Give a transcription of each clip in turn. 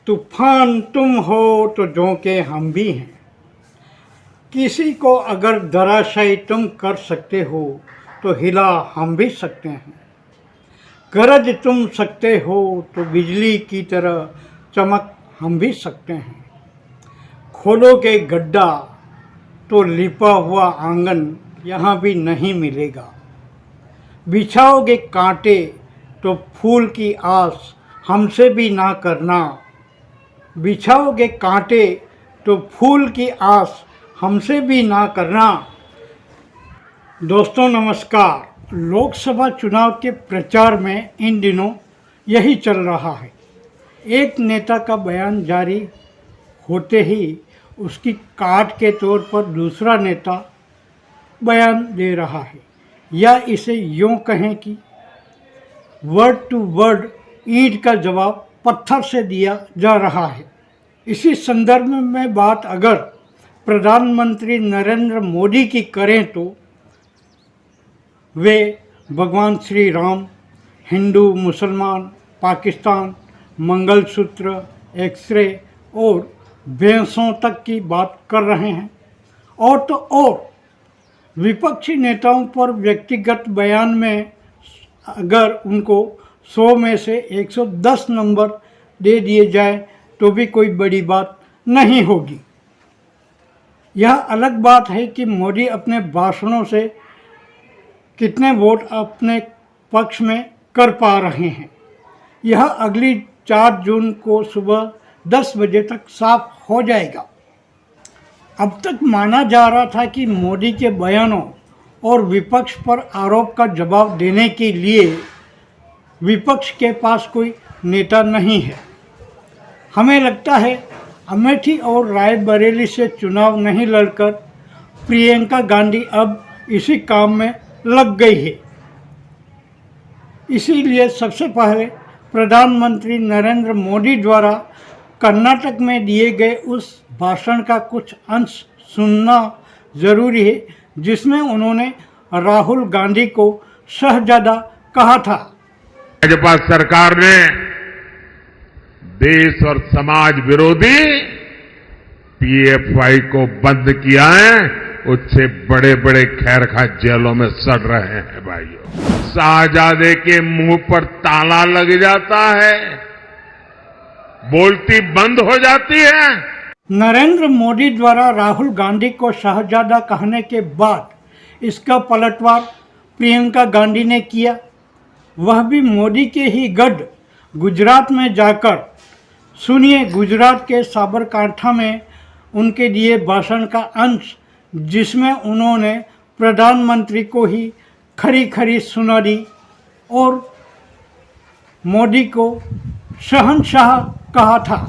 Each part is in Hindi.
तूफान तुम हो तो झोंके हम भी हैं। किसी को अगर धराशायी तुम कर सकते हो तो हिला हम भी सकते हैं। गरज तुम सकते हो तो बिजली की तरह चमक हम भी सकते हैं। खोलोगे गड्ढा तो लिपा हुआ आंगन यहाँ भी नहीं मिलेगा। बिछाओगे कांटे तो फूल की आस हमसे भी ना करना। बिछाओगे कांटे तो फूल की आस हमसे भी ना करना। दोस्तों नमस्कार। लोकसभा चुनाव के प्रचार में इन दिनों यही चल रहा है। एक नेता का बयान जारी होते ही उसकी काट के तौर पर दूसरा नेता बयान दे रहा है, या इसे यूँ कहें कि वर्ड टू वर्ड ईंट का जवाब पत्थर से दिया जा रहा है। इसी संदर्भ में बात अगर प्रधानमंत्री नरेंद्र मोदी की करें तो वे भगवान श्री राम, हिंदू, मुसलमान, पाकिस्तान, मंगलसूत्र, एक्सरे और भैंसों तक की बात कर रहे हैं। और तो और विपक्षी नेताओं पर व्यक्तिगत बयान में अगर उनको 100 में से 110 नंबर दे दिए जाए तो भी कोई बड़ी बात नहीं होगी। यह अलग बात है कि मोदी अपने भाषणों से कितने वोट अपने पक्ष में कर पा रहे हैं, यह अगली 4 जून को सुबह 10 बजे तक साफ हो जाएगा। अब तक माना जा रहा था कि मोदी के बयानों और विपक्ष पर आरोप का जवाब देने के लिए विपक्ष के पास कोई नेता नहीं है। हमें लगता है अमेठी और रायबरेली से चुनाव नहीं लड़कर प्रियंका गांधी अब इसी काम में लग गई है। इसीलिए सबसे पहले प्रधानमंत्री नरेंद्र मोदी द्वारा कर्नाटक में दिए गए उस भाषण का कुछ अंश सुनना जरूरी है, जिसमें उन्होंने राहुल गांधी को शहजादा कहा था। भाजपा सरकार ने देश और समाज विरोधी पीएफआई को बंद किया है, उससे बड़े बड़े खैरखा जेलों में सड़ रहे हैं। भाइयों, शाहजादे के मुंह पर ताला लग जाता है, बोलती बंद हो जाती है। नरेंद्र मोदी द्वारा राहुल गांधी को शहजादा कहने के बाद इसका पलटवार प्रियंका गांधी ने किया, वह भी मोदी के ही गढ़ गुजरात में जाकर। सुनिए गुजरात के साबरकांठा में उनके दिए भाषण का अंश, जिसमें उन्होंने प्रधानमंत्री को ही खरी खरी सुनारी और मोदी को शहंशाह कहा था।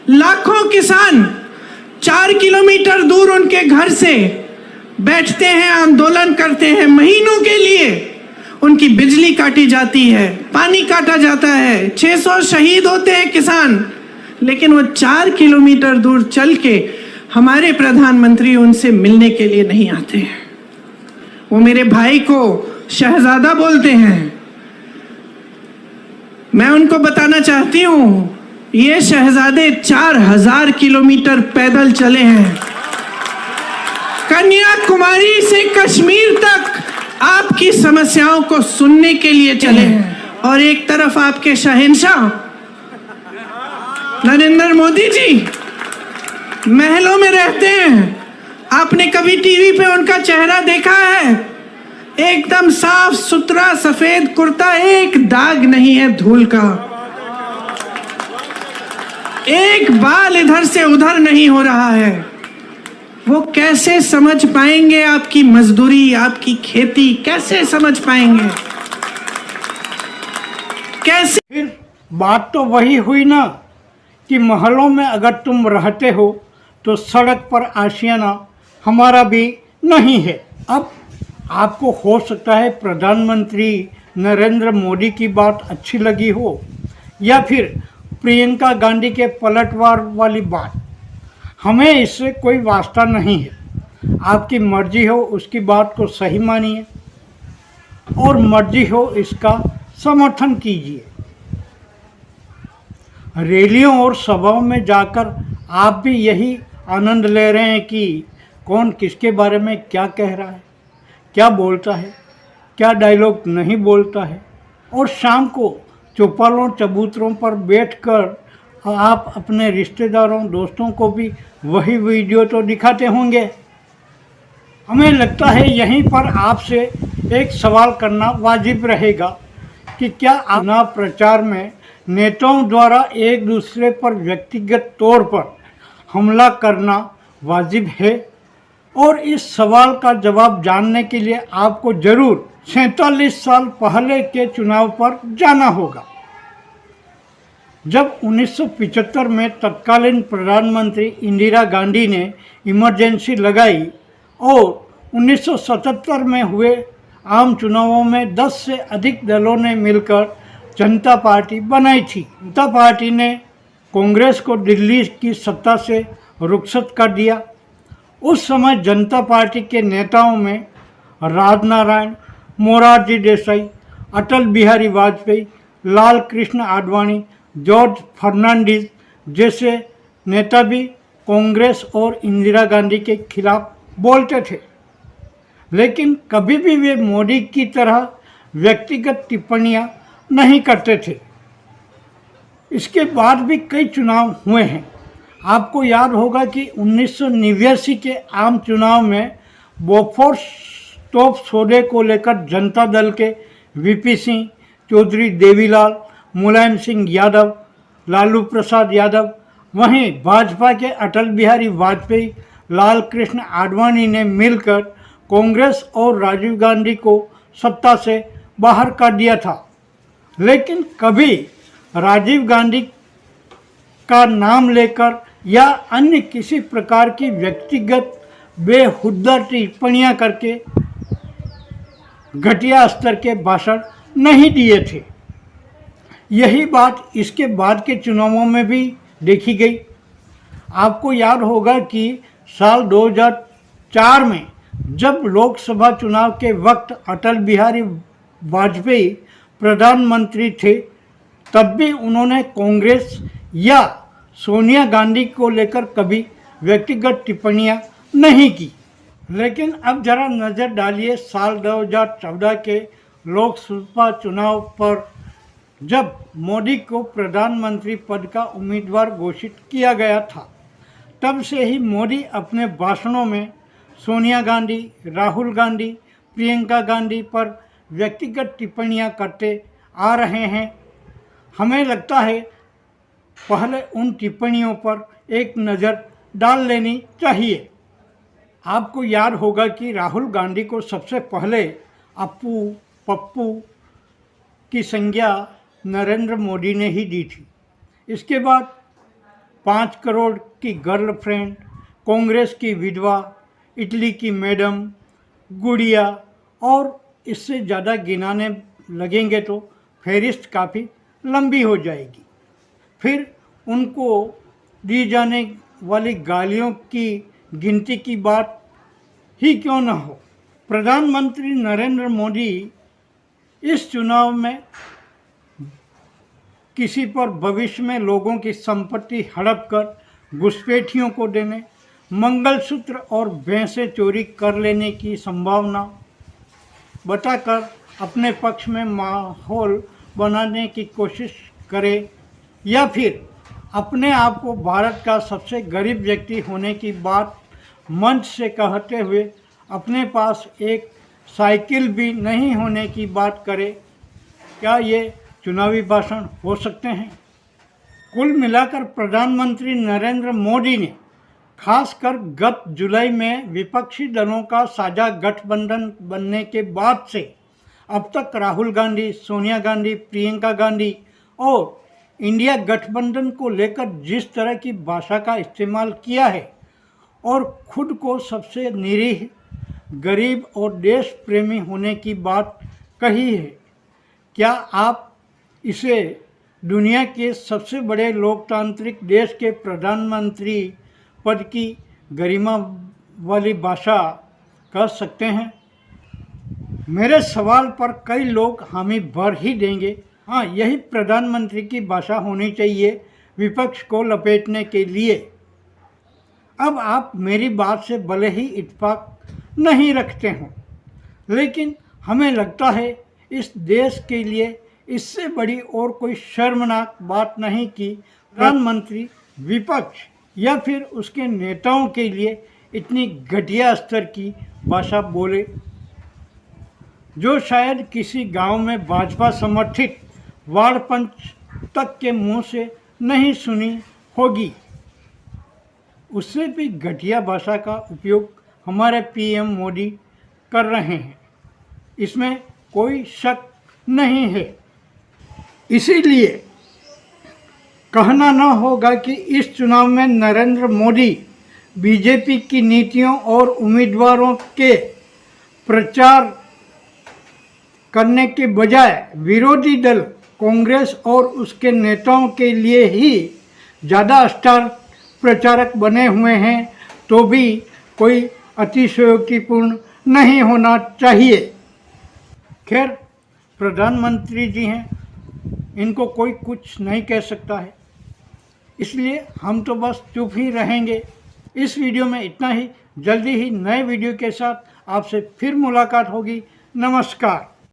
लाखों किसान 4 किलोमीटर दूर उनके घर से बैठते हैं, आंदोलन करते हैं, महीनों के लिए उनकी बिजली काटी जाती है, पानी काटा जाता है, 600 शहीद होते हैं किसान, लेकिन वो 4 किलोमीटर दूर चल के हमारे प्रधानमंत्री उनसे मिलने के लिए नहीं आते हैं। वो मेरे भाई को शहजादा बोलते हैं। मैं उनको बताना चाहती हूं, ये शहजादे 4000 किलोमीटर पैदल चले हैं, कन्याकुमारी से कश्मीर तक आपकी समस्याओं को सुनने के लिए चले हैं। और एक तरफ आपके शहंशाह नरेंद्र मोदी जी महलों में रहते हैं। आपने कभी टीवी पे उनका चेहरा देखा है? एकदम साफ सुथरा सफेद कुर्ता, एक दाग नहीं है धूल का, एक बाल इधर से उधर नहीं हो रहा है। वो कैसे समझ पाएंगे आपकी मजदूरी, आपकी खेती? कैसे समझ पाएंगे? कैसे? फिर बात तो वही हुई ना कि महलों में अगर तुम रहते हो तो सड़क पर आशियाना हमारा भी नहीं है। अब आपको हो सकता है प्रधानमंत्री नरेंद्र मोदी की बात अच्छी लगी हो, या फिर प्रियंका गांधी के पलटवार वाली बात। हमें इससे कोई वास्ता नहीं है। आपकी मर्जी हो उसकी बात को सही मानिए और मर्जी हो इसका समर्थन कीजिए। रैलियों और सभाओं में जाकर आप भी यही आनंद ले रहे हैं कि कौन किसके बारे में क्या कह रहा है, क्या बोलता है, क्या डायलॉग नहीं बोलता है। और शाम को चौपालों चबूतरों पर बैठकर आप अपने रिश्तेदारों दोस्तों को भी वही वीडियो तो दिखाते होंगे। हमें लगता है यहीं पर आपसे एक सवाल करना वाजिब रहेगा कि क्या चुनाव प्रचार में नेताओं द्वारा एक दूसरे पर व्यक्तिगत तौर पर हमला करना वाजिब है? और इस सवाल का जवाब जानने के लिए आपको जरूर 47 साल पहले के चुनाव पर जाना होगा, जब 1975 में तत्कालीन प्रधानमंत्री इंदिरा गांधी ने इमरजेंसी लगाई और 1977 में हुए आम चुनावों में 10 से अधिक दलों ने मिलकर जनता पार्टी बनाई थी। जनता पार्टी ने कांग्रेस को दिल्ली की सत्ता से रुखसत कर दिया। उस समय जनता पार्टी के नेताओं में राजनारायण, मोरारजी देसाई, अटल बिहारी वाजपेयी, लाल कृष्ण आडवाणी, जॉर्ज फर्नांडिस जैसे नेता भी कांग्रेस और इंदिरा गांधी के खिलाफ बोलते थे, लेकिन कभी भी वे मोदी की तरह व्यक्तिगत टिप्पणियां नहीं करते थे। इसके बाद भी कई चुनाव हुए हैं। आपको याद होगा कि 1989 के आम चुनाव में बोफोर्स तोप सौदे को लेकर जनता दल के वीपी सिंह, चौधरी देवीलाल, मुलायम सिंह यादव, लालू प्रसाद यादव, वहीं भाजपा के अटल बिहारी वाजपेयी, लाल कृष्ण आडवाणी ने मिलकर कांग्रेस और राजीव गांधी को सत्ता से बाहर कर दिया था। लेकिन कभी राजीव गांधी का नाम लेकर या अन्य किसी प्रकार की व्यक्तिगत बेहुद्दा टिप्पणियां करके घटिया स्तर के भाषण नहीं दिए थे। यही बात इसके बाद के चुनावों में भी देखी गई। आपको याद होगा कि साल 2004 में जब लोकसभा चुनाव के वक्त अटल बिहारी वाजपेयी प्रधानमंत्री थे, तब भी उन्होंने कांग्रेस या सोनिया गांधी को लेकर कभी व्यक्तिगत टिप्पणियां नहीं की। लेकिन अब जरा नज़र डालिए साल 2014 के लोकसभा चुनाव पर, जब मोदी को प्रधानमंत्री पद का उम्मीदवार घोषित किया गया था। तब से ही मोदी अपने भाषणों में सोनिया गांधी, राहुल गांधी, प्रियंका गांधी पर व्यक्तिगत टिप्पणियां करते आ रहे हैं। हमें लगता है पहले उन टिप्पणियों पर एक नज़र डाल लेनी चाहिए। आपको याद होगा कि राहुल गांधी को सबसे पहले अप्पू पप्पू की संज्ञा नरेंद्र मोदी ने ही दी थी। इसके बाद 5 करोड़ की गर्लफ्रेंड, कांग्रेस की विधवा, इटली की मैडम, गुड़िया और इससे ज़्यादा गिनाने लगेंगे तो फहरिस्त काफ़ी लंबी हो जाएगी। फिर उनको दी जाने वाली गालियों की गिनती की बात ही क्यों न हो। प्रधानमंत्री नरेंद्र मोदी इस चुनाव में किसी पर भविष्य में लोगों की संपत्ति हड़प कर घुसपैठियों को देने, मंगलसूत्र और भैंसें चोरी कर लेने की संभावना बताकर अपने पक्ष में माहौल बनाने की कोशिश करे, या फिर अपने आप को भारत का सबसे गरीब व्यक्ति होने की बात मंच से कहते हुए अपने पास एक साइकिल भी नहीं होने की बात करे। क्या ये चुनावी भाषण हो सकते हैं? कुल मिलाकर प्रधानमंत्री नरेंद्र मोदी ने खासकर गत जुलाई में विपक्षी दलों का साझा गठबंधन बनने के बाद से अब तक राहुल गांधी, सोनिया गांधी, प्रियंका गांधी और इंडिया गठबंधन को लेकर जिस तरह की भाषा का इस्तेमाल किया है और खुद को सबसे निरीह, गरीब और देश प्रेमी होने की बात कही है, क्या आप इसे दुनिया के सबसे बड़े लोकतांत्रिक देश के प्रधानमंत्री पद की गरिमा वाली भाषा कह सकते हैं? मेरे सवाल पर कई लोग हामी भर ही देंगे, हाँ यही प्रधानमंत्री की भाषा होनी चाहिए, विपक्ष को लपेटने के लिए। अब आप मेरी बात से भले ही इत्तेफाक नहीं रखते हो, लेकिन हमें लगता है इस देश के लिए इससे बड़ी और कोई शर्मनाक बात नहीं कि प्रधानमंत्री विपक्ष या फिर उसके नेताओं के लिए इतनी घटिया स्तर की भाषा बोले, जो शायद किसी गांव में भाजपा समर्थित वार्ड पंच तक के मुंह से नहीं सुनी होगी। उससे भी घटिया भाषा का उपयोग हमारे पीएम मोदी कर रहे हैं, इसमें कोई शक नहीं है। इसीलिए कहना न होगा कि इस चुनाव में नरेंद्र मोदी बीजेपी की नीतियों और उम्मीदवारों के प्रचार करने के बजाय विरोधी दल कांग्रेस और उसके नेताओं के लिए ही ज़्यादा स्टार प्रचारक बने हुए हैं, तो भी कोई अतिशयोक्तिपूर्ण नहीं होना चाहिए। खैर, प्रधानमंत्री जी हैं, इनको कोई कुछ नहीं कह सकता है, इसलिए हम तो बस चुप ही रहेंगे। इस वीडियो में इतना ही। जल्दी ही नए वीडियो के साथ आपसे फिर मुलाकात होगी। नमस्कार।